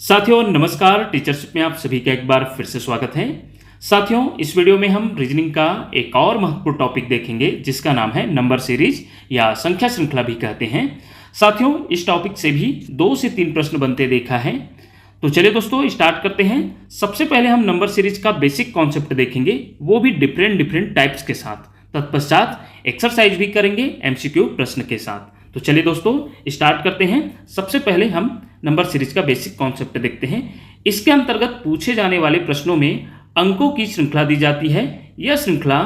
साथियों नमस्कार, टीचरशिप में आप सभी का एक बार फिर से स्वागत है। साथियों इस वीडियो में हम रीजनिंग का एक और महत्वपूर्ण टॉपिक देखेंगे जिसका नाम है नंबर सीरीज या संख्या श्रृंखला भी कहते हैं। साथियों इस टॉपिक से भी 2 से 3 प्रश्न बनते देखा है। तो चलिए दोस्तों स्टार्ट करते हैं। सबसे पहले हम नंबर सीरीज का बेसिक कॉन्सेप्ट देखेंगे, वो भी डिफरेंट टाइप्स के साथ। तत्पश्चात एक्सरसाइज भी करेंगे एमसीक्यू प्रश्न के साथ। तो चलिए दोस्तों स्टार्ट करते हैं। सबसे पहले हम नंबर सीरीज का बेसिक कॉन्सेप्ट देखते हैं। इसके अंतर्गत पूछे जाने वाले प्रश्नों में अंकों की श्रृंखला दी जाती है। यह श्रृंखला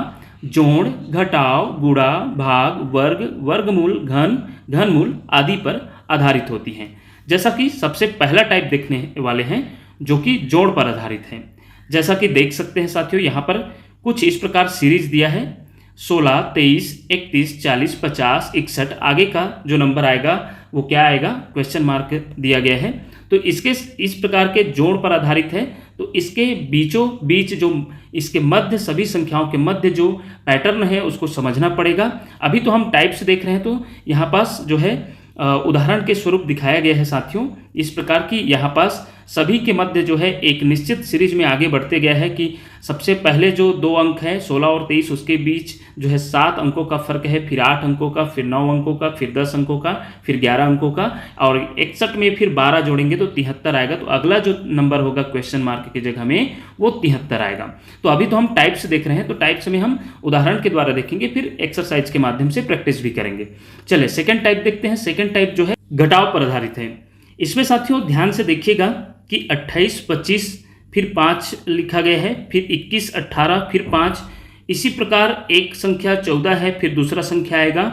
जोड़, घटाव, गुणा, भाग, वर्ग, वर्गमूल, घनमूल आदि पर आधारित होती हैं। जैसा कि सबसे पहला टाइप देखने वाले हैं जो कि जोड़ पर आधारित है। जैसा कि देख सकते हैं साथियों, यहाँ पर कुछ इस प्रकार सीरीज दिया है 16, 23, 31, 40, 50, 61। आगे का जो नंबर आएगा वो क्या आएगा, क्वेश्चन मार्क दिया गया है। तो इसके इस प्रकार के जोड़ पर आधारित है। तो इसके बीचों बीच जो इसके मध्य सभी संख्याओं के मध्य जो पैटर्न है उसको समझना पड़ेगा। अभी तो हम टाइप्स देख रहे हैं, तो यहाँ पास जो है उदाहरण के स्वरूप दिखाया गया है साथियों। इस प्रकार की यहाँ पास सभी के मध्य जो है एक निश्चित सीरीज में आगे बढ़ते गया है कि सबसे पहले जो 2 अंक है 16 और 23, उसके बीच जो है 7 अंकों का फर्क है, फिर 8 अंकों का, फिर 9 अंकों का, फिर 10 अंकों का, फिर 11 अंकों का, और 61 में फिर 12 जोड़ेंगे तो 73 आएगा। तो अगला जो नंबर होगा क्वेश्चन मार्क की जगह में वो 73 आएगा। तो अभी तो हम टाइप्स देख रहे हैं, तो टाइप्स में हम उदाहरण के द्वारा देखेंगे, फिर एक्सरसाइज के माध्यम से प्रैक्टिस भी करेंगे। चलिए सेकेंड टाइप देखते हैं। सेकेंड टाइप जो है घटाव पर आधारित है। इसमें साथियों ध्यान से देखिएगा कि 28, 25, फिर 5 लिखा गया है, फिर 21, 18, फिर 5। इसी प्रकार एक संख्या 14 है, फिर दूसरा संख्या आएगा,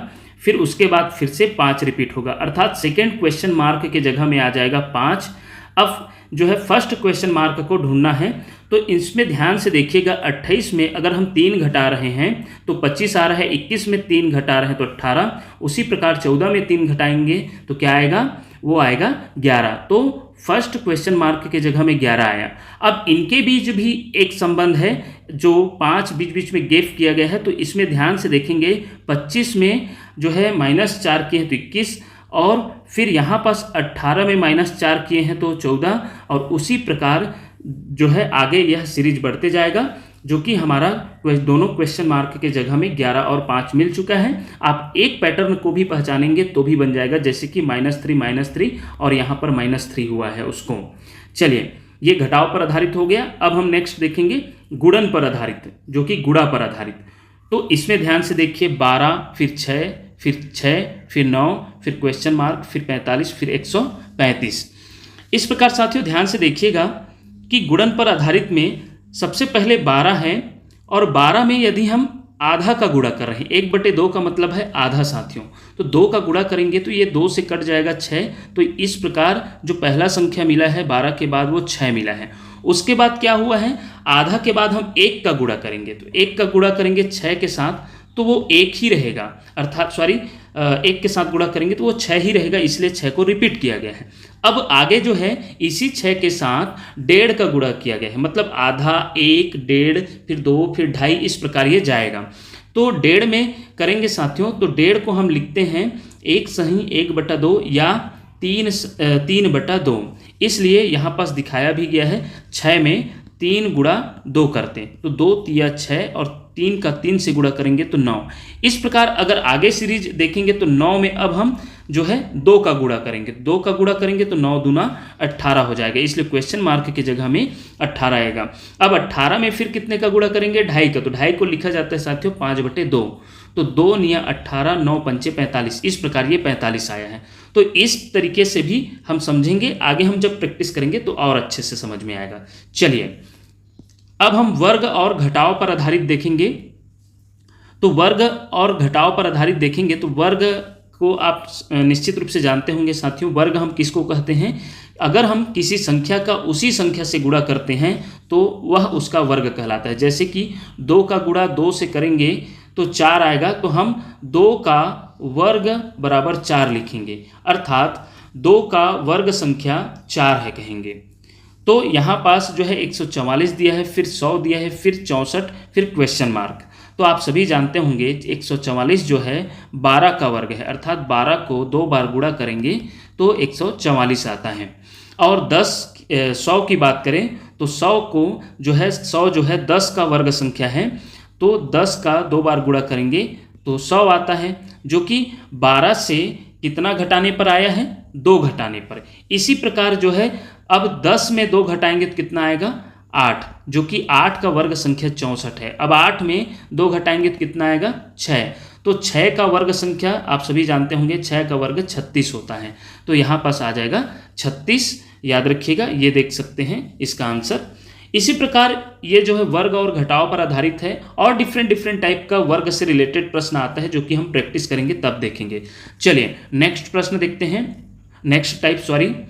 फिर उसके बाद फिर से 5 रिपीट होगा, अर्थात सेकेंड क्वेश्चन मार्क के जगह में आ जाएगा 5। अब जो है फर्स्ट क्वेश्चन मार्क को ढूंढना है। तो इसमें ध्यान से देखिएगा 28 में अगर हम 3 घटा रहे हैं तो 25 आ रहा है, 21 में 3 घटा रहे हैं तो 18, उसी प्रकार 14 में 3 घटाएंगे तो क्या आएगा, वो आएगा 11। तो फर्स्ट क्वेश्चन मार्क के जगह में 11 आया। अब इनके बीच भी एक संबंध है जो 5 बीच बीच में गैप किया गया है। तो इसमें ध्यान से देखेंगे 25 में जो है -4 किए हैं तो 21, और फिर यहाँ पास 18 में -4 किए हैं तो 14, और उसी प्रकार जो है आगे यह सीरीज बढ़ते जाएगा, जो कि हमारा दोनों क्वेश्चन मार्क के जगह में 11 और 5 मिल चुका है। आप एक पैटर्न को भी पहचानेंगे तो भी बन जाएगा, जैसे कि -3 और यहाँ पर -3 हुआ है उसको। चलिए ये घटाव पर आधारित हो गया। अब हम नेक्स्ट देखेंगे गुणन पर आधारित, जो कि गुणा पर आधारित। तो इसमें ध्यान से देखिए 12, फिर 6, फिर 9, फिर क्वेश्चन मार्क, फिर 45, फिर 135। इस प्रकार साथियों ध्यान से देखिएगा कि गुणन पर आधारित में सबसे पहले 12 है, और 12 में यदि हम आधा का गुणा कर रहे हैं, 1/2 का मतलब है आधा साथियों, तो 2 का गुणा करेंगे तो ये 2 से कट जाएगा 6। तो इस प्रकार जो पहला संख्या मिला है 12 के बाद वो 6 मिला है। उसके बाद क्या हुआ है, आधा के बाद हम 1 का गुणा करेंगे, तो 1 का गुणा करेंगे 6 के साथ तो वो 1 ही रहेगा, अर्थात 1 के साथ गुणा करेंगे तो वो 6 ही रहेगा, इसलिए 6 को रिपीट किया गया है। अब आगे जो है इसी 6 के साथ 1.5 का गुणा किया गया है, मतलब आधा, 1, 1.5, फिर 2, फिर 2.5, इस प्रकार ये जाएगा। तो 1.5 में करेंगे साथियों तो 1.5 को हम लिखते हैं 1 सही 1/2 या 3/2, इसलिए यहाँ पास दिखाया भी गया है 6 में 3 गुणा 2 करते हैं, तो 2 तिया 6 और 3 का 3 से गुणा करेंगे तो 9। इस प्रकार अगर आगे सीरीज देखेंगे तो 9 में अब हम जो है 2 का गुणा करेंगे, 2 का गुणा करेंगे तो 9 दूना 18 हो जाएगा, इसलिए क्वेश्चन मार्क की जगह में 18 आएगा। अब 18 में फिर कितने का गुणा करेंगे, 2.5 का, तो 2.5 को लिखा जाता है साथियों 5/2, तो 2 निया 18, 9 पंचे 45, इस प्रकार ये 45 आया है। तो इस तरीके से भी हम समझेंगे, आगे हम जब प्रैक्टिस करेंगे तो और अच्छे से समझ में आएगा। चलिए अब हम वर्ग और घटाव पर आधारित देखेंगे। तो वर्ग और घटाव पर आधारित देखेंगे तो वर्ग को आप निश्चित रूप से जानते होंगे साथियों। वर्ग हम किसको कहते हैं, अगर हम किसी संख्या का उसी संख्या से गुणा करते हैं तो वह उसका वर्ग कहलाता है। जैसे कि 2 का गुणा 2 से करेंगे तो 4 आएगा, तो हम 2 का वर्ग बराबर 4 लिखेंगे, अर्थात 2 का वर्ग संख्या 4 है कहेंगे। तो यहाँ पास जो है 144 दिया है, फिर 100 दिया है, फिर 64, फिर क्वेश्चन मार्क। तो आप सभी जानते होंगे 144 जो है 12 का वर्ग है, अर्थात 12 को 2 बार गुणा करेंगे तो 144 आता है। और 10 100 की बात करें तो 100 को जो है 100 जो है 10 का वर्ग संख्या है, तो 10 का 2 बार गुणा करेंगे तो 100 आता है, जो कि 12 से कितना घटाने पर आया है, 2 घटाने पर। इसी प्रकार जो है अब 10 में 2 घटाएंगे तो कितना आएगा, 8, जो कि 8 का वर्ग संख्या 64 है। अब 8 में 2 घटाएंगे तो कितना आएगा, 6। तो 6 का वर्ग संख्या आप सभी जानते होंगे, 6 का वर्ग 36 होता है। तो यहाँ पास आ जाएगा 36, याद रखिएगा, ये देख सकते हैं इसका आंसर। इसी प्रकार ये जो है वर्ग और घटाव पर आधारित है, और डिफरेंट टाइप का वर्ग से रिलेटेड प्रश्न आता है, जो कि हम प्रैक्टिस करेंगे तब देखेंगे। चलिए नेक्स्ट प्रश्न देखते हैं, नेक्स्ट टाइप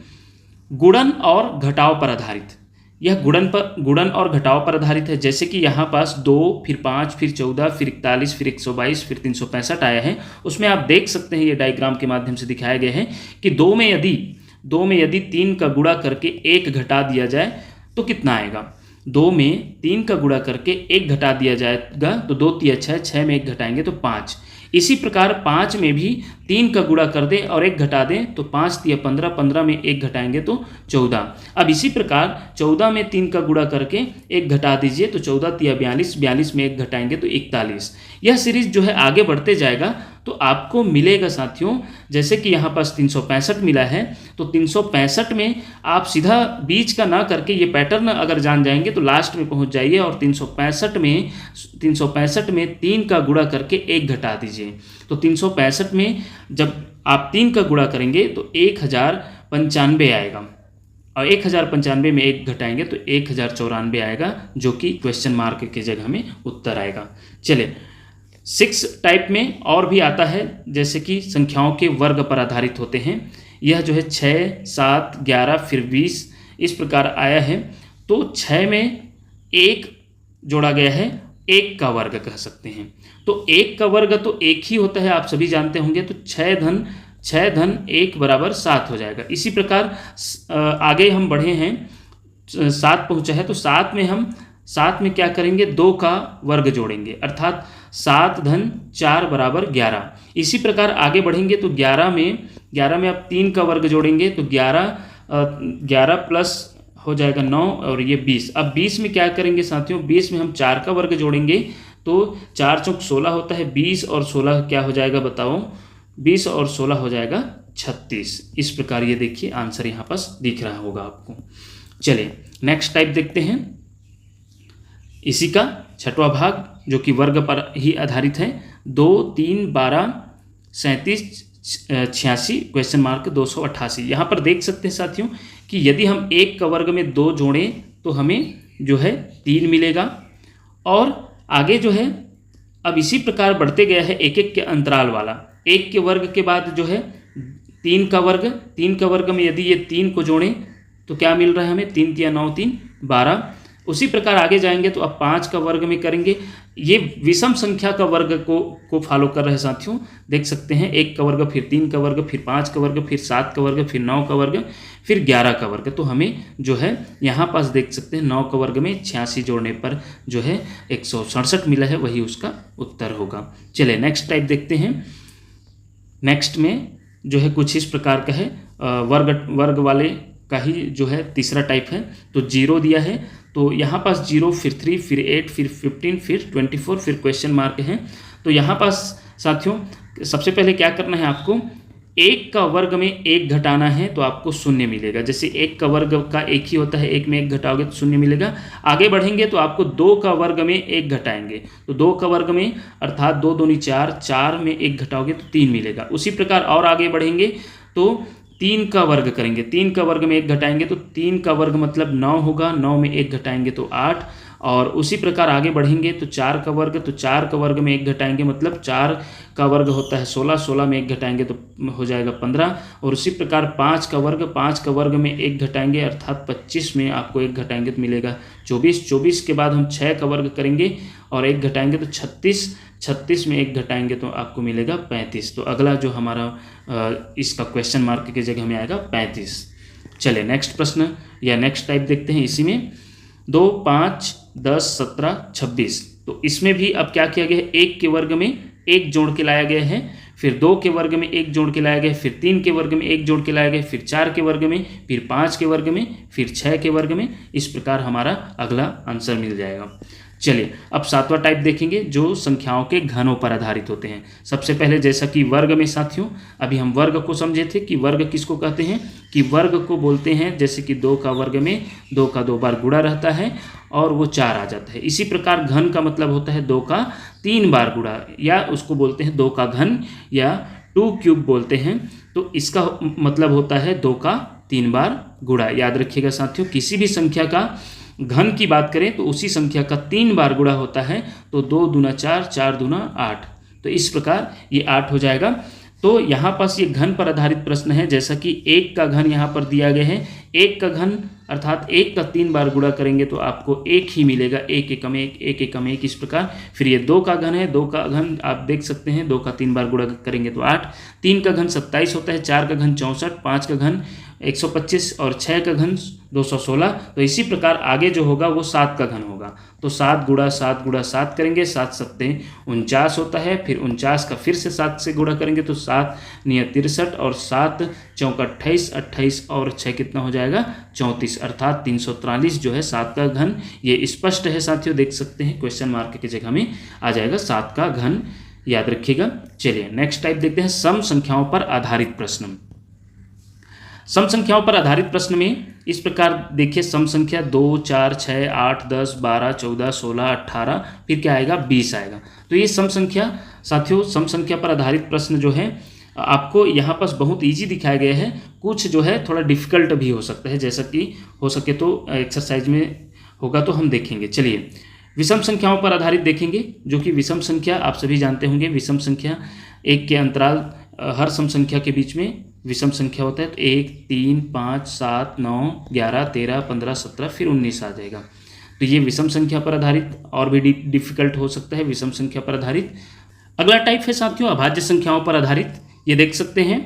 गुणन और घटाव पर आधारित। यह गुणन और घटाव पर आधारित है। जैसे कि यहाँ पास 2, फिर 5, फिर 14, फिर 41, फिर 122, फिर 365 आया है। उसमें आप देख सकते हैं, ये डायग्राम के माध्यम से दिखाया गया है कि 2 में यदि 3 का गुणा करके 1 घटा दिया जाए तो कितना आएगा। 2 में 3 का गुणा करके 1 घटा दिया जाएगा तो 2 तिया 6, 6 में 1 घटाएंगे तो 5। इसी प्रकार 5 में भी 3 का गुणा कर दें और 1 घटा दें तो 5 तिया 15, 15 में 1 घटाएंगे तो 14। अब इसी प्रकार 14 में 3 का गुणा करके 1 घटा दीजिए तो 14 तिया 42, 42 में 1 घटाएंगे तो 41। यह सीरीज जो है आगे बढ़ते जाएगा तो आपको मिलेगा साथियों, जैसे कि यहाँ पास 365 मिला है, तो 365 में आप सीधा बीच का ना करके ये पैटर्न अगर जान जाएंगे तो लास्ट में पहुँच जाइए, और 365 में 3 का गुणा करके 1 घटा दीजिए। तो 365 में जब आप 3 का गुणा करेंगे तो 1095 आएगा, और 1095 में 1 घटाएंगे तो 1094 आएगा, जो कि क्वेश्चन मार्क की जगह में उत्तर आएगा। चलिए 6 टाइप में और भी आता है, जैसे कि संख्याओं के वर्ग पर आधारित होते हैं। यह जो है 6, 7, 11, फिर 20 इस प्रकार आया है। तो 6 में 1 जोड़ा गया है, 1 का वर्ग कह सकते हैं। तो 1 का वर्ग तो 1 ही होता है, आप सभी जानते होंगे। तो 6 धन 1 बराबर 7 हो जाएगा। इसी प्रकार आगे हम बढ़े हैं, 7 पहुँचा है, तो 7 में क्या करेंगे, 2 का वर्ग जोड़ेंगे, अर्थात 7 धन 4 बराबर 11। इसी प्रकार आगे बढ़ेंगे तो 11 में आप 3 का वर्ग जोड़ेंगे तो 11 प्लस हो जाएगा 9, और ये 20। अब 20 में क्या करेंगे साथियों, 20 में हम 4 का वर्ग जोड़ेंगे तो 4 चौक 16 होता है, 20 और 16 क्या हो जाएगा बताओ, 20 और 16 हो जाएगा 36। इस प्रकार ये देखिए आंसर यहाँ पास दिख रहा होगा आपको। चलिए नेक्स्ट टाइप देखते हैं, इसी का 6वां भाग जो कि वर्ग पर ही आधारित है। 2, 3, 12, 37, 86 क्वेश्चन मार्क 288। यहाँ पर देख सकते हैं साथियों कि यदि हम 1 का वर्ग में 2 जोड़ें तो हमें जो है 3 मिलेगा, और आगे जो है अब इसी प्रकार बढ़ते गया है 1-1 के अंतराल वाला। 1 के वर्ग के बाद जो है 3 का वर्ग में यदि ये 3 को जोड़ें तो क्या मिल रहा है हमें, 3 तिया 9, 3 12। उसी प्रकार आगे जाएंगे तो अब 5 का वर्ग में करेंगे। ये विषम संख्या का वर्ग को फॉलो कर रहे हैं साथियों, देख सकते हैं। 1 का वर्ग, फिर 3 का वर्ग, फिर 5 का वर्ग, फिर 7 का वर्ग, फिर 9 का वर्ग, फिर 11 का वर्ग। तो हमें जो है यहाँ पास देख सकते हैं 9 का वर्ग में 86 जोड़ने पर जो है 167 मिला है, वही उसका उत्तर होगा। चलिए नेक्स्ट टाइप देखते हैं। नेक्स्ट में जो है कुछ इस प्रकार का है, वर्ग वाले का ही जो है तीसरा टाइप है। तो 0 दिया है, तो यहाँ पास 0, फिर 3, फिर 8, फिर 15, फिर 24, फिर क्वेश्चन मार्क है। तो यहाँ पास साथियों सबसे पहले क्या करना है आपको, 1 का वर्ग में 1 घटाना है तो आपको 0 मिलेगा। जैसे 1 का वर्ग का 1 ही होता है, 1 में 1 घटाओगे तो 0 मिलेगा। आगे बढ़ेंगे तो आपको 2 का वर्ग में 1 घटाएंगे, तो 2 का वर्ग में अर्थात 2 दूनी 4, 4 में 1 घटाओगे तो 3 मिलेगा। उसी प्रकार और आगे बढ़ेंगे तो 3 का वर्ग करेंगे, 3 का वर्ग में 1 घटाएंगे तो 3 का वर्ग मतलब 9 होगा, 9 में 1 घटाएंगे तो 8। और उसी प्रकार आगे बढ़ेंगे तो 4 का वर्ग, तो 4 का वर्ग में 1 घटाएंगे मतलब 4 का वर्ग होता है 16, 16 में 1 घटाएंगे तो हो जाएगा 15। और उसी प्रकार 5 का वर्ग, 5 का वर्ग में 1 घटाएंगे अर्थात 25 में आपको 1 घटाएंगे तो मिलेगा 24। 24 के बाद हम 6 का वर्ग करेंगे और 1 घटाएंगे तो 36, 36 में 1 घटाएंगे तो आपको मिलेगा 35। तो अगला जो हमारा इसका क्वेश्चन मार्क की जगह में आएगा 35। चलिए नेक्स्ट प्रश्न या नेक्स्ट टाइप देखते हैं। इसी में 2, 5, 10, 17, 26। तो इसमें भी अब क्या किया गया है, 1 के वर्ग में 1 जोड़ के लाया गया है, फिर 2 के वर्ग में 1 जोड़ के लाए गए, फिर 3 के वर्ग में 1 जोड़ के लाए गए, फिर 4 के वर्ग में, फिर 5 के वर्ग में, फिर 6 के वर्ग में। इस प्रकार हमारा अगला आंसर मिल जाएगा। चलिए अब 7वां टाइप देखेंगे जो संख्याओं के घनों पर आधारित होते हैं। सबसे पहले जैसा कि वर्ग में साथियों, अभी हम वर्ग को समझे थे कि वर्ग किसको कहते हैं, कि वर्ग को बोलते हैं जैसे कि 2 का वर्ग में 2 का 2 बार गुणा रहता है और वो 4 आ जाता है। इसी प्रकार घन का मतलब होता है 2 का 3 बार गुणा, या उसको बोलते हैं 2 का घन या 2 क्यूब बोलते हैं। तो इसका मतलब होता है 2 का 3 बार गुणा। याद रखिएगा साथियों, किसी भी संख्या का घन की बात करें तो उसी संख्या का 3 बार गुणा होता है। तो 2 दूना 4, 4 दूना 8, तो इस प्रकार ये 8 हो जाएगा। तो यहाँ पास ये घन पर आधारित प्रश्न है, जैसा कि 1 का घन यहाँ पर दिया गया है। 1 का घन अर्थात 1 का 3 बार गुणा करेंगे तो आपको 1 ही मिलेगा, 1 एकम 1, 1 एकम 1 इस प्रकार। फिर ये 2 का घन है, 2 का घन आप देख सकते हैं 2 का 3 बार गुणा करेंगे तो 8। 3 का घन 27 होता है, 4 का घन 64, 5 का घन 125 और 6 का घन 216। तो इसी प्रकार आगे जो होगा वो 7 का घन होगा। तो 7 गुणा 7 गुणा 7 करेंगे, 7 सत्ते 49 होता है। फिर 49 का फिर से 7 से गुणा करेंगे तो 7 निया 63 और 7 चौका 28, 28 और 6 कितना हो जाएगा 34, अर्थात 343 जो है 7 का घन। ये स्पष्ट है साथियों, देख सकते हैं क्वेश्चन मार्क की जगह में आ जाएगा 7 का घन, याद रखिएगा। चलिए नेक्स्ट टाइप देखते हैं सम संख्याओं पर आधारित प्रश्न। सम संख्याओं पर आधारित प्रश्न में इस प्रकार देखिए, सम संख्या 2, 4, 6, 8, 10, 12, 14, 16, 18, फिर क्या आएगा 20 आएगा। तो ये सम संख्या साथियों, सम संख्या पर आधारित प्रश्न जो है आपको यहाँ पास बहुत इजी दिखाया गया है। कुछ जो है थोड़ा डिफिकल्ट भी हो सकता है, जैसा कि हो सके तो एक्सरसाइज में होगा तो हम देखेंगे। चलिए विषम संख्याओं पर आधारित देखेंगे, जो कि विषम संख्या आप सभी जानते होंगे। विषम संख्या 1 के अंतराल हर सम संख्या के बीच में विषम संख्या होता है। तो 1, 3, 5, 7, 9, 11, 13, 15, 17 फिर 19 आ जाएगा। तो ये विषम संख्या पर आधारित, और भी डिफिकल्ट हो सकता है विषम संख्या पर आधारित। अगला टाइप है साथियों अभाज्य संख्याओं पर आधारित। ये देख सकते हैं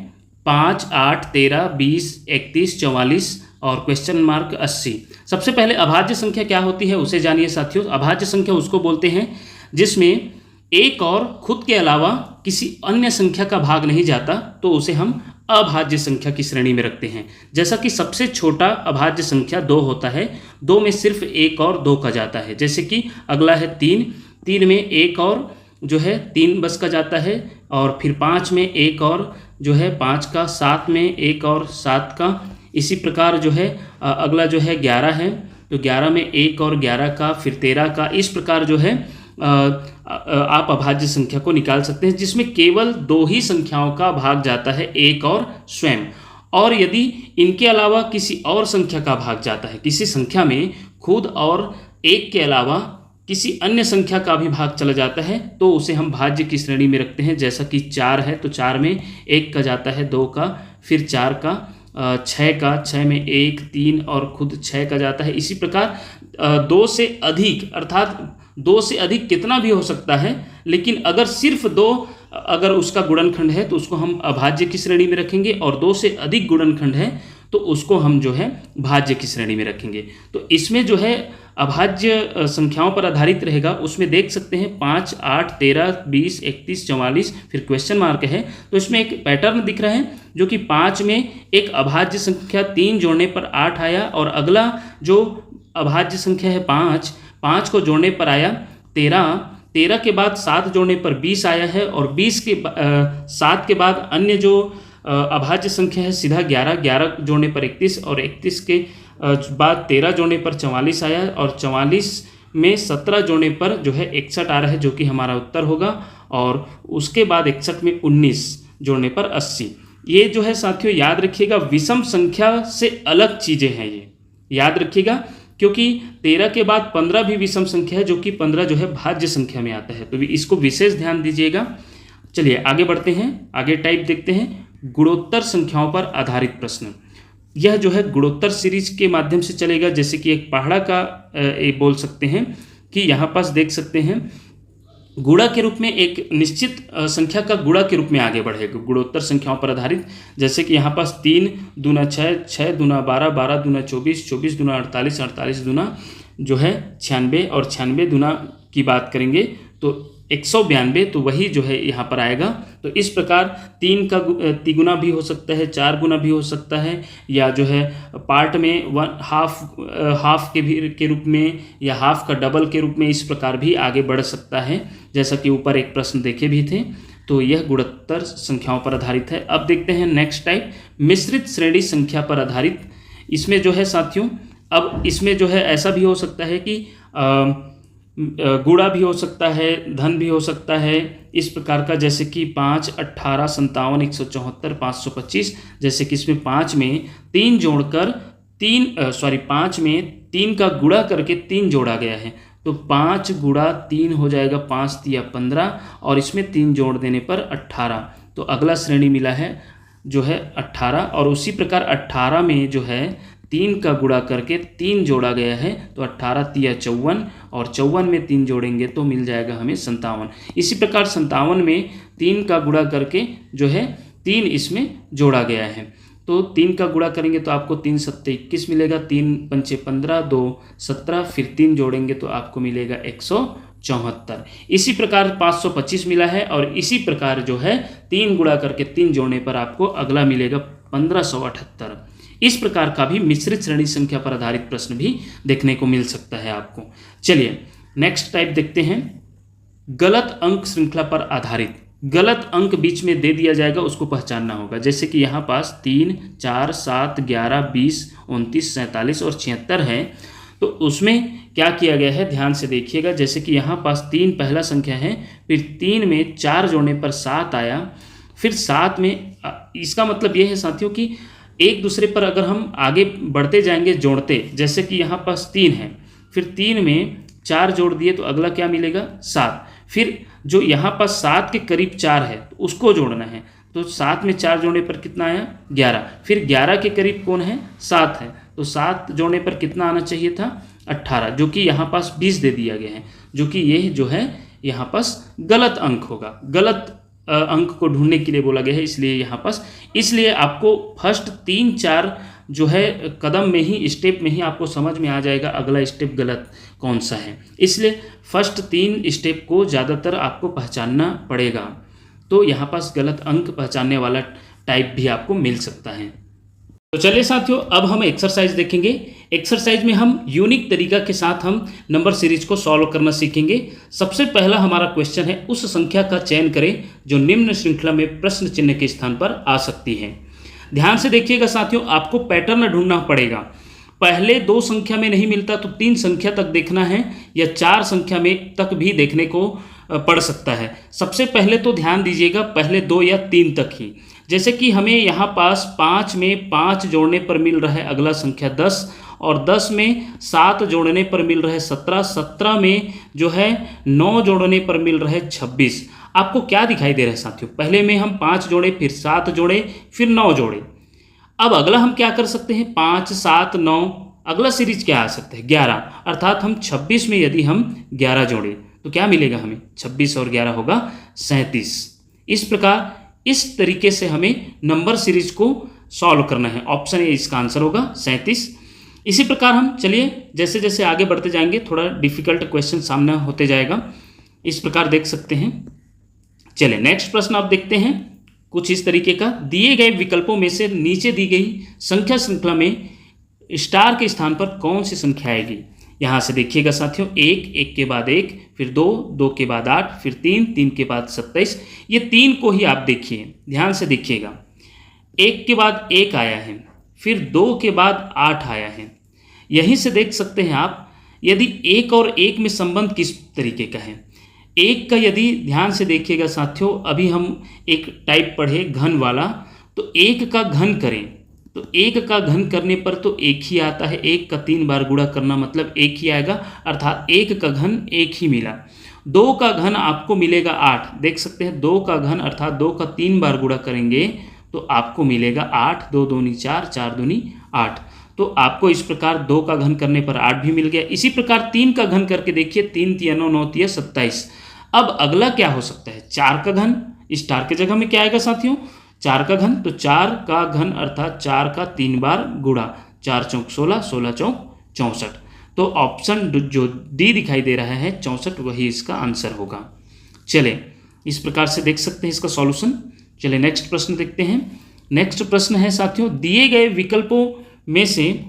5, 8, 13, 20, 31, 44 और क्वेश्चन मार्क 80। सबसे पहले अभाज्य संख्या क्या होती है उसे जानिए साथियों। अभाज्य संख्या उसको बोलते हैं जिसमें एक और खुद के अलावा किसी अन्य संख्या का भाग नहीं जाता, तो उसे हम अभाज्य संख्या की श्रेणी में रखते हैं। जैसा कि सबसे छोटा अभाज्य संख्या 2 होता है, 2 में सिर्फ 1 और 2 का जाता है। जैसे कि अगला है 3, 3 में 1 और जो है 3 बस का जाता है, और फिर 5 में 1 और जो है 5 का, 7 में 1 और 7 का। इसी प्रकार जो है अगला जो है 11 है, तो 11 में 1 और 11 का, फिर 13 का। इस प्रकार जो है आप अभाज्य संख्या को निकाल सकते हैं जिसमें केवल 2 ही संख्याओं का भाग जाता है, 1 और स्वयं। और यदि इनके अलावा किसी और संख्या का भाग जाता है, किसी संख्या में खुद और 1 के अलावा किसी अन्य संख्या का भी भाग चला जाता है, तो उसे हम भाज्य की श्रेणी में रखते हैं। जैसा कि 4 है, तो 4 में 1 का जाता है, 2 का, फिर 4 का, 6 का, 6 में 1, 3 और खुद 6 का जाता है। इसी प्रकार 2 से अधिक, अर्थात 2 से अधिक कितना भी हो सकता है, लेकिन अगर सिर्फ 2 अगर उसका गुणनखंड है तो उसको हम अभाज्य की श्रेणी में रखेंगे, और 2 से अधिक गुणनखंड है तो उसको हम जो है भाज्य की श्रेणी में रखेंगे। तो इसमें जो है अभाज्य संख्याओं पर आधारित रहेगा, उसमें देख सकते हैं 5, 8, 13, 20, 31, 44 फिर क्वेश्चन मार्क है। तो इसमें एक पैटर्न दिख रहा है, जो कि 5 में एक अभाज्य संख्या 3 जोड़ने पर 8 आया, और अगला जो अभाज्य संख्या है 5 को जोड़ने पर आया 13, 13 के बाद 7 जोड़ने पर 20 आया है, और 20 के 7 के बाद अन्य जो अभाज्य संख्या है सीधा 11, 11 जोड़ने पर 31, और 31 के बाद 13 जोड़ने पर 44 आया, और 44 में 17 जोड़ने पर जो है 61 आ रहा है, जो कि हमारा उत्तर होगा। और उसके बाद 61 में 19 जोड़ने पर 80। ये जो है साथियों याद रखिएगा विषम संख्या से अलग चीज़ें हैं, ये याद रखिएगा, क्योंकि 13 के बाद 15 भी विषम संख्या है, जो कि 15 जो है भाज्य संख्या में आता है, तो इसको विशेष ध्यान दीजिएगा। चलिए आगे बढ़ते हैं, आगे टाइप देखते हैं गुणोत्तर संख्याओं पर आधारित प्रश्न। यह जो है गुणोत्तर सीरीज के माध्यम से चलेगा, जैसे कि एक पहाड़ा का बोल सकते हैं कि यहाँ पास देख सकते हैं गुणा के रूप में एक निश्चित संख्या का गुणा के रूप में आगे बढ़ेगा गुणोत्तर संख्याओं पर आधारित। जैसे कि यहाँ पास 3 दूना 6, 6 दूना 12, 12 दूना 24, 24 दूना 48, 48 दूना जो है 96, और 96 दूना की बात करेंगे तो 192, तो वही जो है यहाँ पर आएगा। तो इस प्रकार 3 का तिगुना भी हो सकता है, 4 गुना भी हो सकता है, या जो है पार्ट में हाफ के रूप में, या हाफ का डबल के रूप में, इस प्रकार भी आगे बढ़ सकता है, जैसा कि ऊपर एक प्रश्न देखे भी थे। तो यह गुणोत्तर संख्याओं पर आधारित है। अब देखते हैं नेक्स्ट टाइप, मिश्रित श्रेणी संख्या पर आधारित। इसमें जो है साथियों, अब इसमें जो है ऐसा भी हो सकता है कि गुणा भी हो सकता है, धन भी हो सकता है, इस प्रकार का, जैसे कि 5, 18, 57, 174, 525। जैसे कि इसमें 5 में 3 जोड़कर 5 में 3 का गुणा करके 3 जोड़ा गया है, तो 5 गुणा 3 हो जाएगा 5 तिया 15, और इसमें 3 जोड़ देने पर 18। तो अगला श्रेणी मिला है जो है 18, और उसी प्रकार 18 में जो है 3 का गुणा करके 3 जोड़ा गया है, तो 18 तिया 54, और 54 में 3 जोड़ेंगे तो मिल जाएगा हमें 57। इसी प्रकार 57 में 3 का गुणा करके जो है 3 इसमें जोड़ा गया है, तो 3 का गुणा करेंगे तो आपको 3 सत्ते 21 मिलेगा, 3 पंचे 15, 2 17, फिर 3 जोड़ेंगे तो आपको मिलेगा 174। इसी प्रकार 525 मिला है, और इसी प्रकार जो है 3 गुणा करके 3 जोड़ने पर आपको अगला मिलेगा 1578। इस प्रकार का भी मिश्रित श्रेणी संख्या पर आधारित प्रश्न भी देखने को मिल सकता है आपको। चलिए नेक्स्ट टाइप देखते हैं, गलत अंक श्रृंखला पर आधारित। गलत अंक बीच में दे दिया जाएगा, उसको पहचानना होगा। जैसे कि यहाँ पास 3, 4, 7, 11, 20, 29, 47 और 76 है, तो उसमें क्या किया गया है, ध्यान से देखिएगा। जैसे कि यहाँ पास 3 पहला संख्या है, फिर 3 में 4 जोड़ने पर 7 आया, फिर 7 में, इसका मतलब ये है साथियों कि एक दूसरे पर अगर हम आगे बढ़ते जाएंगे जोड़ते, जैसे कि यहाँ पास 3 है, फिर 3 में 4 जोड़ दिए तो अगला क्या मिलेगा 7, फिर जो यहाँ पास 7 के करीब 4 है तो उसको जोड़ना है, तो 7 में 4 जोड़ने पर कितना आया 11, फिर 11 के करीब कौन है 7 है, तो 7 जोड़ने पर कितना आना चाहिए था 18, जो कि यहाँ पास 20 दे दिया गया है, जो कि ये जो है यहाँ पास गलत अंक होगा। गलत अंक को ढूंढने के लिए बोला गया है, इसलिए यहाँ पास, इसलिए आपको फर्स्ट 3-4 जो है कदम में ही, स्टेप में ही आपको समझ में आ जाएगा अगला स्टेप गलत कौन सा है। इसलिए फर्स्ट 3 स्टेप को ज़्यादातर आपको पहचानना पड़ेगा, तो यहाँ पास गलत अंक पहचानने वाला टाइप भी आपको मिल सकता है। तो चलिए साथियों, अब हम एक्सरसाइज देखेंगे। एक्सरसाइज में हम यूनिक तरीका के साथ हम नंबर सीरीज को सॉल्व करना सीखेंगे। सबसे पहला हमारा क्वेश्चन है, उस संख्या का चयन करें जो निम्न श्रृंखला में प्रश्न चिन्ह के स्थान पर आ सकती है। ध्यान से देखिएगा साथियों, आपको पैटर्न ढूंढना पड़ेगा। पहले 2 संख्या में नहीं मिलता तो 3 संख्या तक देखना है, या 4 संख्या में तक भी देखने को पड़ सकता है। सबसे पहले तो ध्यान दीजिएगा पहले 2 या 3 तक ही। जैसे कि हमें यहाँ पास 5 में 5 जोड़ने पर मिल रहा है अगला संख्या 10, और 10 में 7 जोड़ने पर मिल रहा है 17, 17 में जो है 9 जोड़ने पर मिल रहा है 26। आपको क्या दिखाई दे रहा है साथियों, पहले में हम 5 जोड़े, फिर 7 जोड़े, फिर 9 जोड़े। अब अगला हम क्या कर सकते हैं, 5, 7, 9, अगला सीरीज क्या आ सकता है 11, अर्थात हम 26 में यदि हम 11 जोड़े तो क्या मिलेगा हमें, 26 और 11 होगा 37। इस प्रकार इस तरीके से हमें नंबर सीरीज को सॉल्व करना है। ऑप्शन ए इसका आंसर होगा 37। इसी प्रकार हम चलिए जैसे जैसे आगे बढ़ते जाएंगे थोड़ा डिफिकल्ट क्वेश्चन सामने होते जाएगा, इस प्रकार देख सकते हैं। चलिए नेक्स्ट प्रश्न आप देखते हैं कुछ इस तरीके का, दिए गए विकल्पों में से नीचे दी गई संख्या श्रृंखला में स्टार के स्थान पर कौन सी संख्या आएगी। यहाँ से देखिएगा साथियों, 1, 1 के बाद 1, फिर 2, 2 के बाद 8, फिर 3, 3 के बाद 27। ये 3 को ही आप देखिए, ध्यान से देखिएगा, 1 के बाद 1 आया है, फिर 2 के बाद 8 आया है। यहीं से देख सकते हैं आप, यदि 1 और 1 में संबंध किस तरीके का है। 1 का यदि ध्यान से देखिएगा साथियों, अभी हम एक टाइप पढ़े घन वाला, तो 1 का घन करें तो 1 का घन करने पर तो 1 ही आता है, 1 का 3 बार गुणा करना मतलब 1 ही आएगा, अर्थात 1 का घन 1 ही मिला। 2 का घन आपको मिलेगा 8, देख सकते हैं 2 का घन अर्थात 2 का 3 बार गुणा करेंगे तो आपको मिलेगा 8, 2 दूनी 4, 4 दूनी 8। तो आपको इस प्रकार 2 का घन करने पर 8 भी मिल गया। इसी प्रकार 3 का घन करके देखिए, 3 तिया 9, 9 तिया 27। अब अगला क्या हो सकता है, 4 का घन, स्टार के जगह में क्या आएगा साथियों 4 का घन, तो 4 का घन अर्थात 4 का 3 बार गुणा, 4 चौक 16, 16 चौक 64। तो ऑप्शन जो डी दिखाई दे रहा है 64 वही इसका आंसर होगा। चले, इस प्रकार से देख सकते हैं इसका सॉल्यूशन। चलिए नेक्स्ट प्रश्न देखते हैं। नेक्स्ट प्रश्न है साथियों, दिए गए विकल्पों में से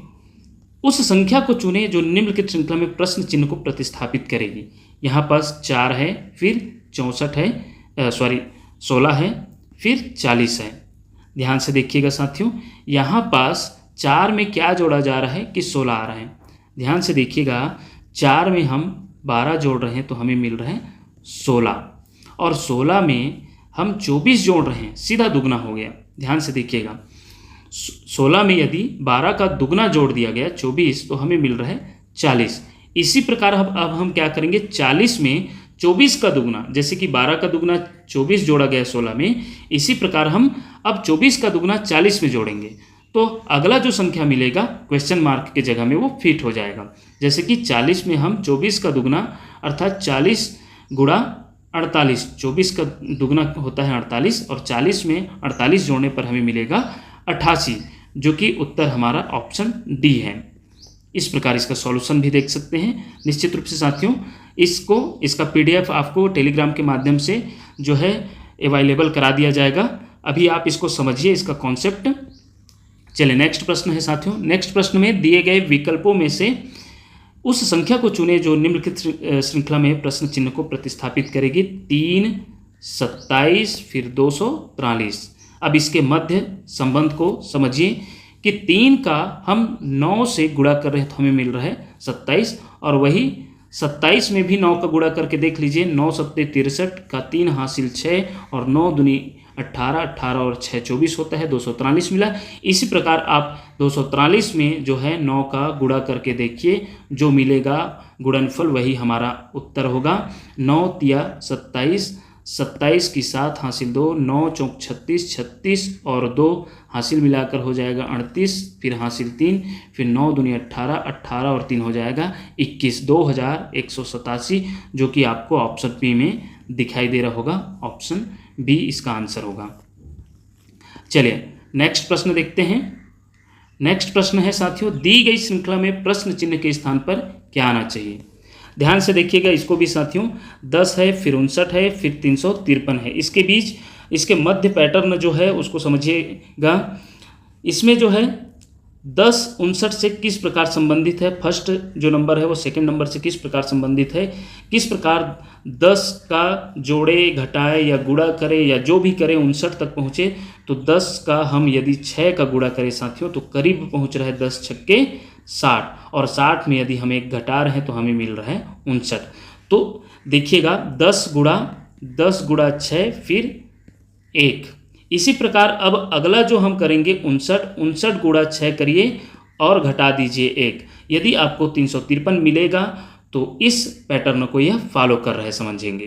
उस संख्या को चुनें जो निम्नलिखित श्रृंखला में प्रश्न चिन्ह को प्रतिस्थापित करेगी। यहाँ पास 4 है, फिर 64 है, 16 है, फिर 40 है। ध्यान से देखिएगा साथियों, यहाँ पास 4 में क्या जोड़ा जा रहा है कि 16 आ रहा है। ध्यान से देखिएगा, 4 में हम 12 जोड़ रहे हैं तो हमें मिल रहा है 16, और 16 में हम 24 जोड़ रहे हैं, सीधा दुगना हो गया। ध्यान से देखिएगा, 16 में यदि 12 का दुगना जोड़ दिया गया 24 तो हमें मिल रहा है 40। इसी प्रकार अब हम क्या करेंगे, 40 में 24 का दुगना, जैसे कि 12 का दुगना 24 जोड़ा गया 16 में, इसी प्रकार हम अब 24 का दुगना 40 में जोड़ेंगे तो अगला जो संख्या मिलेगा क्वेश्चन मार्क के जगह में वो फिट हो जाएगा। जैसे कि 40 में हम 24 का दुगना अर्थात 40 गुणा 48, 24 का दुगना होता है 48, और 40 में 48 जोड़ने पर हमें मिलेगा 88, जो कि उत्तर हमारा ऑप्शन डी है। इस प्रकार इसका सॉल्यूशन भी देख सकते हैं। निश्चित रूप से साथियों, इसका PDF आपको टेलीग्राम के माध्यम से जो है अवेलेबल करा दिया जाएगा। अभी आप इसको समझिए, इसका कॉन्सेप्ट। चलिए नेक्स्ट प्रश्न है साथियों। नेक्स्ट प्रश्न में दिए गए विकल्पों में से उस संख्या को चुनें जो निम्नलिखित श्रृंखला में प्रश्न चिन्ह को प्रतिस्थापित करेगी। 3, 27, फिर 243। अब इसके मध्य संबंध को समझिए कि 3 का हम 9 से गुणा कर रहे हैं तो हमें मिल रहा है 27, और वही 27 में भी 9 का गुणा करके देख लीजिए। 9 सत्ते 63 का 3 हासिल 6, और 9 दूनी 18, 18 और 6 24 होता है, 243 मिला। इसी प्रकार आप 243 में जो है 9 का गुणा करके देखिए, जो मिलेगा गुणनफल वही हमारा उत्तर होगा। 9 तिया 27, 27 की 7 हासिल 2, 9 चौक 36, 36 और 2 हासिल मिलाकर हो जाएगा 38, फिर हासिल 3, फिर 9 दूनी 18, 18 और 3 हो जाएगा 21, 2187, जो कि आपको ऑप्शन बी में दिखाई दे रहा होगा। ऑप्शन बी इसका आंसर होगा। चलिए नेक्स्ट प्रश्न देखते हैं। नेक्स्ट प्रश्न है साथियों, दी गई श्रृंखला में प्रश्न चिन्ह के स्थान पर क्या आना चाहिए। ध्यान से देखिएगा इसको भी साथियों। 10 है, फिर 59 है, फिर 353 है। इसके बीच इसके मध्य पैटर्न जो है उसको समझिएगा। इसमें जो है 10 59 से किस प्रकार संबंधित है, फर्स्ट जो नंबर है वो सेकंड नंबर से किस प्रकार संबंधित है, किस प्रकार 10 का जोड़े घटाए या गुणा करे या जो भी करें 59 तक पहुँचे। तो 10 का हम यदि 6 का गुणा करें साथियों तो करीब पहुँच रहा है 10 छक्के 60, और 60 में यदि हम एक घटा रहे हैं तो हमें मिल रहा है 59। तो देखिएगा 10 गुणा 6 फिर 1। इसी प्रकार अब अगला जो हम करेंगे 59 गुणा 6 करिए और घटा दीजिए 1। यदि आपको 353 मिलेगा तो इस पैटर्न को यह फॉलो कर रहा है, समझेंगे।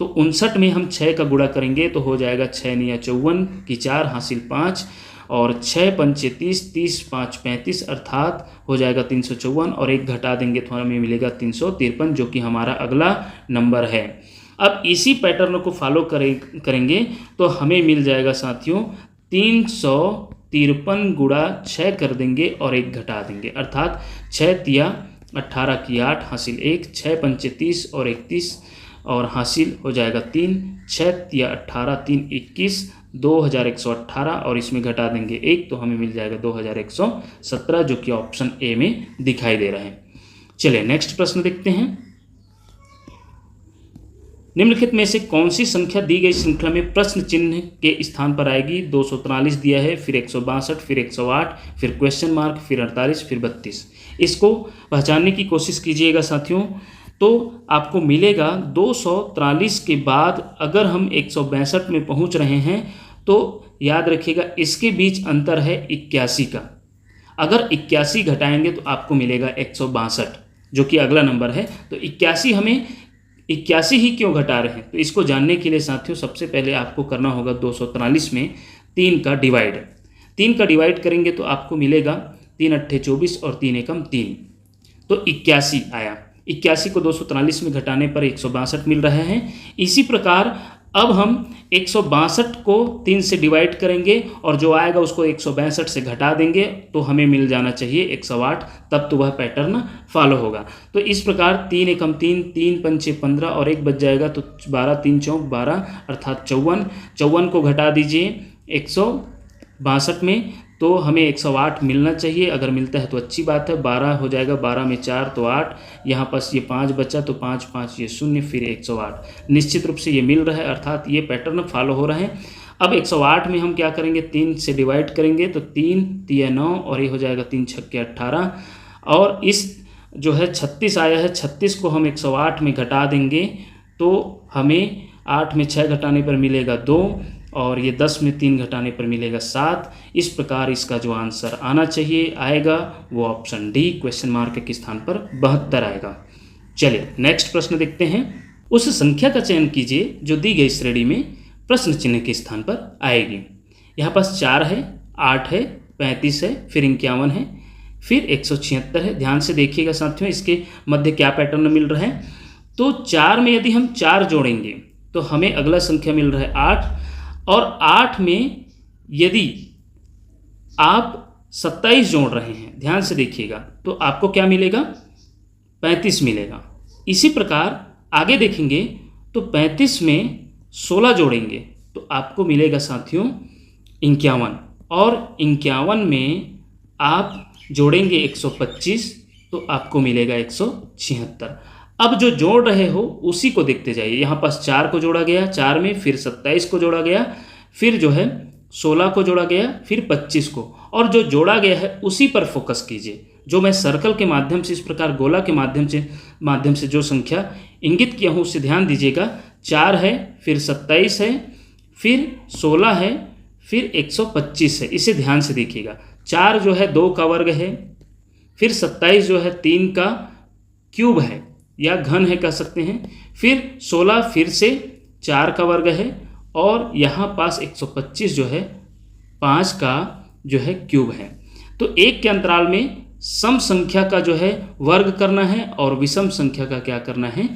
तो 59 में हम 6 का गुणा करेंगे तो हो जाएगा 6 निया 54 की 4 हासिल 5, और 6 पंचे 30, 30 5 35, अर्थात हो जाएगा 354, और 1 घटा देंगे तो हमें मिलेगा 353, जो कि हमारा अगला नंबर है। अब इसी पैटर्न को फॉलो करेंगे तो हमें मिल जाएगा साथियों 353 गुणा 6 कर देंगे और 1 घटा देंगे, अर्थात 6 तिया 18 की 8 हासिल 1, 6 पंचे 30 और 31 और हासिल हो जाएगा 3, 6 तिया 18 3 21, 2118, और इसमें घटा देंगे 1 तो हमें मिल जाएगा 2117, जो कि ऑप्शन ए में दिखाई दे रहा है। चलिए नेक्स्ट प्रश्न देखते हैं। निम्नलिखित में से कौन सी संख्या दी गई श्रृंखला में प्रश्न चिन्ह के स्थान पर आएगी। 243 दिया है, फिर 162, फिर 108, फिर क्वेश्चन मार्क, फिर 48, फिर 32। इसको पहचानने की कोशिश कीजिएगा साथियों। तो आपको मिलेगा 243 के बाद अगर हम 162 में पहुंच रहे हैं तो याद रखिएगा इसके बीच अंतर है 81 का। अगर 81 घटाएंगे तो आपको मिलेगा 162, जो कि अगला नंबर है। तो 81 हमें 81 ही क्यों घटा रहे हैं, तो इसको जानने के लिए साथियों सबसे पहले आपको करना होगा 243 में 3 का डिवाइड। 3 का डिवाइड करेंगे तो आपको मिलेगा 3 अट्ठे 24 और 3 एकम 3, तो 81 आया। 81 को 243 में घटाने पर 162 मिल रहा है। इसी प्रकार अब हम 162 को 3 से डिवाइड करेंगे और जो आएगा उसको 162 से घटा देंगे तो हमें मिल जाना चाहिए 108, तब तो वह पैटर्न फॉलो होगा। तो इस प्रकार 3 एकम 3, 3 पंचे 15 और 1 बच जाएगा तो 12, 3 चौक 12 अर्थात 54। 54 को घटा दीजिए 162 में तो हमें 108 मिलना चाहिए। अगर मिलता है तो अच्छी बात है। 12 हो जाएगा, 12 में 4 तो 8, यहाँ पास ये 5 बचा तो 5 5 ये 0, फिर 108। निश्चित रूप से ये मिल रहा है, अर्थात ये पैटर्न फॉलो हो रहा है। अब 108 में हम क्या करेंगे, 3 से डिवाइड करेंगे तो 3 3 9 और ये हो जाएगा 3 छक्के 18। और इस जो है 36 आया है, 36 को हम 108 में घटा देंगे तो हमें 8 में 6 घटाने पर मिलेगा 2 और ये 10 में 3 घटाने पर मिलेगा 7। इस प्रकार इसका जो आंसर आना चाहिए आएगा वो ऑप्शन डी, क्वेश्चन मार्क के स्थान पर 72 आएगा। चलिए नेक्स्ट प्रश्न देखते हैं। उस संख्या का चयन कीजिए जो दी गई श्रेणी में प्रश्न चिन्ह के स्थान पर आएगी। यहाँ पास 4 है, 8 है, 35 है, फिर 51 है, फिर 176 है। ध्यान से देखिएगा साथियों, इसके मध्य क्या पैटर्न मिल रहा है। तो 4 में यदि हम 4 जोड़ेंगे तो हमें अगला संख्या मिल रहा है 8, और 8 में यदि आप 27 जोड़ रहे हैं, ध्यान से देखिएगा, तो आपको क्या मिलेगा, 35 मिलेगा। इसी प्रकार आगे देखेंगे तो 35 में 16 जोड़ेंगे तो आपको मिलेगा साथियों 51, और 51 में आप जोड़ेंगे 125 तो आपको मिलेगा 176। अब जो जोड़ रहे हो उसी को देखते जाइए। यहाँ पास 4 को जोड़ा गया, 4 में फिर 27 को जोड़ा गया, फिर जो है 16 को जोड़ा गया, फिर 25 को, और जो जोड़ा गया है उसी पर फोकस कीजिए। जो मैं सर्कल के माध्यम से, इस प्रकार गोला के माध्यम से जो संख्या इंगित किया हूँ उससे ध्यान दीजिएगा। 4 है, फिर 27 है, फिर 16 है, फिर 125 है। इसे ध्यान से देखिएगा। 4 जो है 2 का वर्ग है, फिर 27 जो है 3 का क्यूब है या घन है कह सकते हैं, फिर 16 फिर से 4 का वर्ग है, और यहाँ पास 125 जो है 5 का जो है क्यूब है। तो एक के अंतराल में सम संख्या का जो है वर्ग करना है और विषम संख्या का क्या करना है,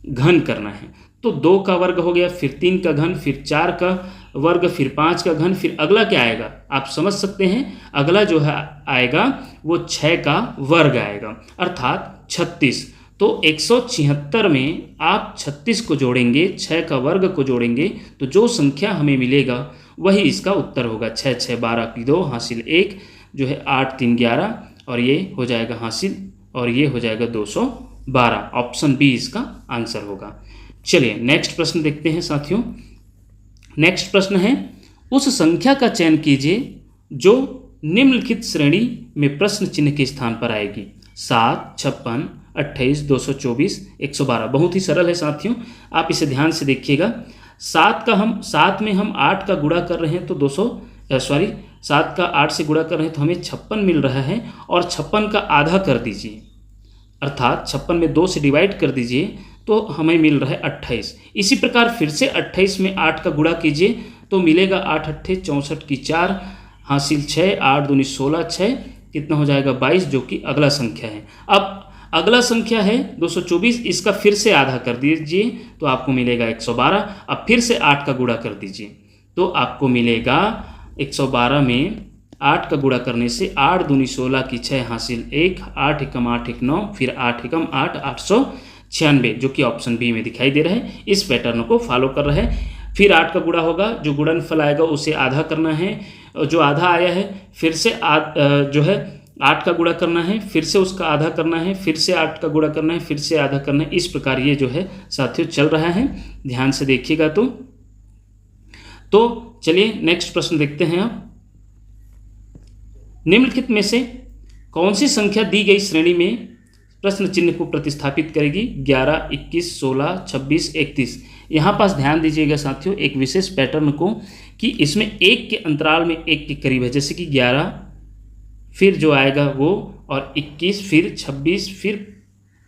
घन करना है। तो 2 का वर्ग हो गया, फिर 3 का घन, फिर 4 का वर्ग, फिर 5 का घन, फिर अगला क्या आएगा आप समझ सकते हैं। अगला जो है आएगा वो 6 का वर्ग आएगा, अर्थात 36। तो 176 में आप 36 को जोड़ेंगे, 6 का वर्ग को जोड़ेंगे तो जो संख्या हमें मिलेगा वही इसका उत्तर होगा। 6 6 12 की 2 हासिल 1 जो है 8 3 11, और ये हो जाएगा हासिल, और ये हो जाएगा 212। ऑप्शन बी इसका आंसर होगा। चलिए नेक्स्ट प्रश्न देखते हैं साथियों। नेक्स्ट प्रश्न है, उस संख्या का चयन कीजिए जो निम्नलिखित श्रेणी में प्रश्न चिन्ह के स्थान पर आएगी। 7 56 28 224 112। बहुत ही सरल है साथियों, आप इसे ध्यान से देखिएगा। 7 में हम 8 का गुणा कर रहे हैं तो 7 का 8 से गुणा कर रहे हैं तो हमें 56 मिल रहा है, और 56 का आधा कर दीजिए, अर्थात 56 में 2 से डिवाइड कर दीजिए तो हमें मिल रहा है 28। इसी प्रकार फिर से 28 में 8 का गुणा कीजिए तो मिलेगा 8 8 64 की 4 हासिल 6, 8 दूनी 16, 6 कितना हो जाएगा 22, जो कि अगला संख्या है। अब अगला संख्या है 224, इसका फिर से आधा कर दीजिए तो आपको मिलेगा 112। अब फिर से 8 का गुणा कर दीजिए तो आपको मिलेगा 112 में 8 का गुणा करने से 8 दूनी 16 की 6 हासिल 1, 8 एकम 8 1 9, फिर 8 एकम 8 896, जो कि ऑप्शन बी में दिखाई दे रहा है। इस पैटर्न को फॉलो कर रहा है। फिर 8 का गुणा होगा, जो गुणनफल आएगा उसे आधा करना है, जो आधा आया है फिर से जो है 8 का गुणा करना है, फिर से उसका आधा करना है, फिर से 8 का गुणा करना है, फिर से आधा करना है। इस प्रकार ये जो है साथियों चल रहा है, ध्यान से देखिएगा। तो चलिए नेक्स्ट प्रश्न देखते हैं आप। निम्नलिखित में से कौन सी संख्या दी गई श्रेणी में प्रश्न चिन्ह को प्रतिस्थापित करेगी? 11 21 16 26 31। यहाँ पास ध्यान दीजिएगा साथियों एक विशेष पैटर्न को, कि इसमें 1 के अंतराल में 1 के करीब है, जैसे कि 11 फिर जो आएगा वो, और 21 फिर 26 फिर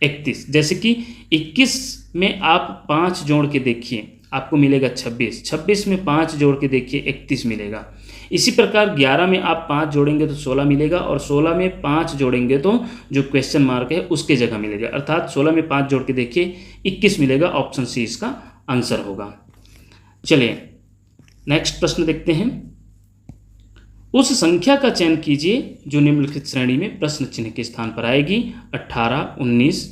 31। जैसे कि 21 में आप 5 जोड़ के देखिए आपको मिलेगा 26, 26 में 5 जोड़ के देखिए 31 मिलेगा। इसी प्रकार 11 में आप 5 जोड़ेंगे तो 16 मिलेगा, और 16 में 5 जोड़ेंगे तो जो क्वेश्चन मार्क है उसके जगह मिलेगा, अर्थात 16 में 5 जोड़ के देखिए 21 मिलेगा। ऑप्शन सी इसका आंसर होगा। चलिए नेक्स्ट प्रश्न देखते हैं। उस संख्या का चयन कीजिए जो निम्नलिखित श्रेणी में प्रश्न चिन्ह के स्थान पर आएगी। 18, 19,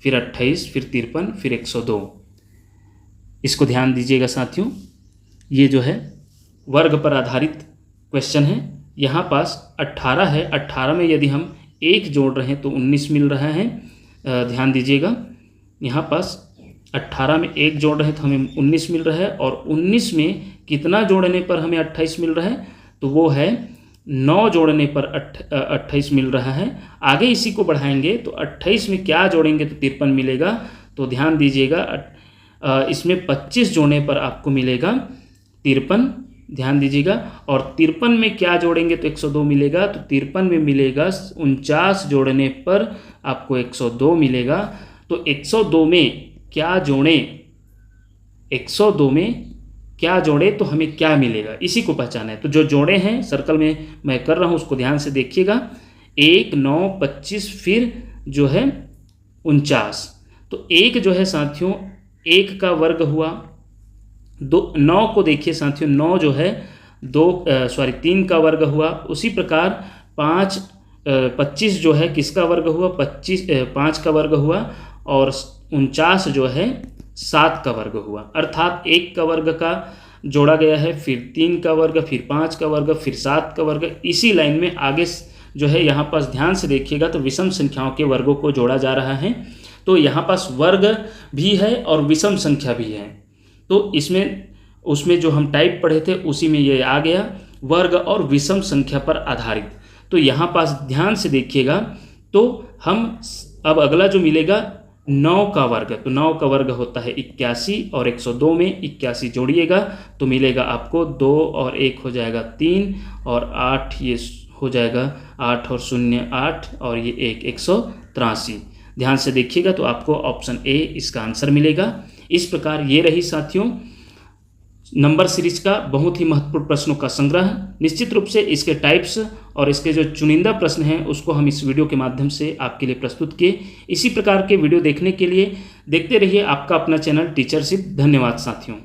फिर 28, फिर 53, फिर 102। इसको ध्यान दीजिएगा साथियों, ये जो है वर्ग पर आधारित क्वेश्चन है। यहाँ पास 18 है, 18 में यदि हम 1 जोड़ रहे हैं तो 19 मिल रहा है। ध्यान दीजिएगा, यहाँ पास 18 में 1 जोड़ रहे हैं तो हमें 19 मिल रहा है, और 19 में कितना जोड़ने पर हमें 28 मिल रहा है, तो वो है 9 जोड़ने पर 28 मिल रहा है। आगे इसी को बढ़ाएंगे तो 28 में क्या जोड़ेंगे तो 53 मिलेगा। तो ध्यान दीजिएगा, इसमें 25 जोड़ने पर आपको मिलेगा 53। ध्यान दीजिएगा, और 53 में क्या जोड़ेंगे तो 102 मिलेगा। तो 53 में मिलेगा 49 जोड़ने पर आपको 102 मिलेगा। तो 102 में क्या जोड़ें, 102 में क्या जोड़े तो हमें क्या मिलेगा, इसी को पहचाना है। तो जो जोड़े हैं सर्कल में मैं कर रहा हूँ उसको ध्यान से देखिएगा। 1, 9, 25, फिर जो है 49। तो 1 जो है साथियों 1 का वर्ग हुआ। 9 को देखिए साथियों, 9 जो है 3 का वर्ग हुआ। उसी प्रकार 25 जो है किसका वर्ग हुआ, 5 का वर्ग हुआ। और 49 जो है 7 का वर्ग हुआ। अर्थात 1 का वर्ग का जोड़ा गया है, फिर 3 का वर्ग, फिर 5 का वर्ग, फिर 7 का वर्ग। इसी लाइन में आगे जो है यहाँ पास ध्यान से देखिएगा तो विषम संख्याओं के वर्गों को जोड़ा जा रहा है। तो यहाँ पास वर्ग भी है और विषम संख्या भी है। तो उसमें जो हम टाइप पढ़े थे उसी में ये आ गया, वर्ग और विषम संख्या पर आधारित। तो यहाँ पास ध्यान से देखिएगा, तो हम अब अगला जो मिलेगा 9 का वर्ग। तो 9 का वर्ग होता है 81, और 102 में 81 जोड़िएगा तो मिलेगा आपको 2 और 1 हो जाएगा 3, और 8 ये हो जाएगा 8 और 0 8, और ये 183। ध्यान से देखिएगा तो आपको ऑप्शन ए इसका आंसर मिलेगा। इस प्रकार ये रही साथियों नंबर सीरीज का बहुत ही महत्वपूर्ण प्रश्नों का संग्रह। निश्चित रूप से इसके टाइप्स और इसके जो चुनिंदा प्रश्न हैं उसको हम इस वीडियो के माध्यम से आपके लिए प्रस्तुत किए। इसी प्रकार के वीडियो देखने के लिए देखते रहिए आपका अपना चैनल टीचरशिप। धन्यवाद साथियों।